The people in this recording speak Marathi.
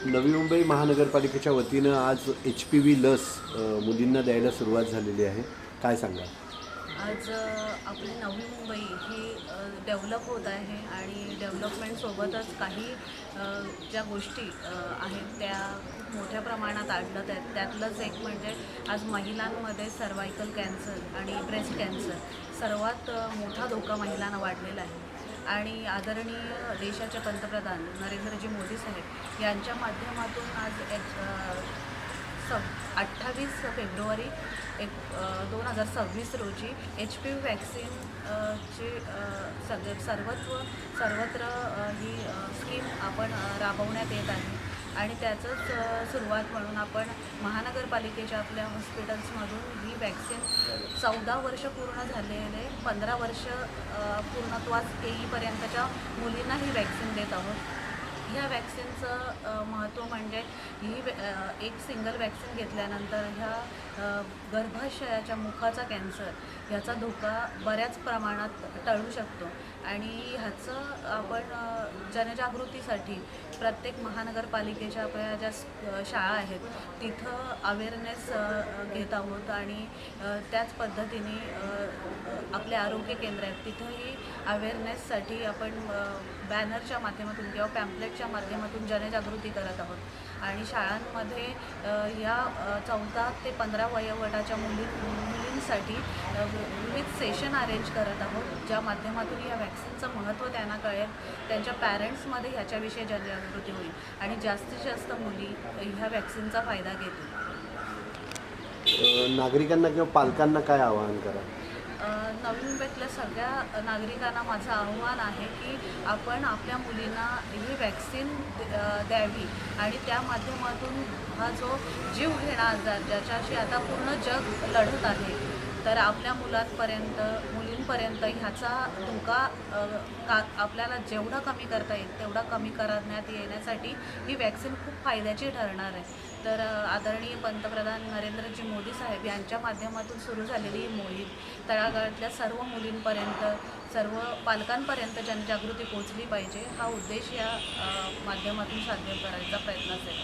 नवी मुंबई महानगरपालिकेच्या वतीनं आज HPV लस मुलींना द्यायला सुरुवात झालेली आहे. काय सांगाल? आज आपली नवी मुंबई ही डेव्हलप होत आहे आणि डेव्हलपमेंटसोबतच काही ज्या गोष्टी आहेत त्या खूप मोठ्या प्रमाणात आढळत आहेत. त्यातलंच एक म्हणजे आज महिलांमध्ये सर्वायकल कॅन्सर आणि ब्रेस्ट कॅन्सर सर्वात मोठा धोका महिलांना वाढलेला आहे. आणि आदरणीय देशाचे पंतप्रधान नरेंद्रजी मोदी साहेब यांच्या माध्यमातून आज 28 फेब्रुवारी 2026 रोजी HPV वॅक्सिन ची सर्वत्र ही स्कीम आपण राबवण्यात येत आहे. आणि त्याचंच सुरुवात म्हणून आपण महानगरपालिकेच्या आपल्या हॉस्पिटल्समधून ही वॅक्सिन 14 वर्ष पूर्ण झालेले 15 वर्ष पूर्णत्वास येईपर्यंतच्या मुलींना ही वॅक्सिन देत आहोत. ह्या वॅक्सिनचं महत्त्व म्हणजे ही एक सिंगल वॅक्सिन घेतल्यानंतर ह्या गर्भाशयाच्या मुखाचा कॅन्सर ह्याचा धोका बऱ्याच प्रमाणात टळू शकतो. आणि ह्याचं आपण जनजागृतीसाठी प्रत्येक महानगरपालिकेच्या आपल्या ज्या शाळा आहेत तिथं अवेअरनेस घेत आहोत. आणि त्याच पद्धतीने आपले आरोग्य केंद्र आहेत तिथंही अवेअरनेससाठी आपण बॅनरच्या माध्यमातून किंवा पॅम्पलेटच्या माध्यमातून जनजागृती करत आहोत. आणि शाळांमध्ये या 14 ते 15 वयोगटाच्या मुलींसाठी विविध सेशन अरेंज करत आहोत, ज्या माध्यमातून या वॅक्सिनचं महत्त्व त्यांना कळेल, त्यांच्या पॅरेंट्समध्ये ह्याच्याविषयी जनजागृती होईल आणि जास्तीत जास्त मुली ह्या वॅक्सिनचा फायदा घेतील. नागरिकांना किंवा पालकांना काय आवाहन करा? नवी मुंबईतल्या सगळ्या नागरिकांना माझं आव्हान आहे की आपण आपल्या मुलींना ही वॅक्सिन द्यावी आणि त्या माध्यमातून हा जो जीव घेणा आजार ज्याच्याशी आता पूर्ण जग लढत आहे, तर आपल्या मुलींपर्यंत ह्याचा धोका आपल्याला जेवढा कमी करता येईल तेवढा कमी करण्यात येण्यासाठी ही वॅक्सिन खूप फायद्याची ठरणार आहे. तर आदरणीय पंतप्रधान नरेंद्रजी मोदी साहेब यांच्या माध्यमातून सुरू झालेली ही मोहीम तळागाळातल्या सर्व मुलींपर्यंत, सर्व पालकांपर्यंत जनजागृती पोहोचली पाहिजे, हा उद्देश या माध्यमातून साध्य करायचा प्रयत्न असेल.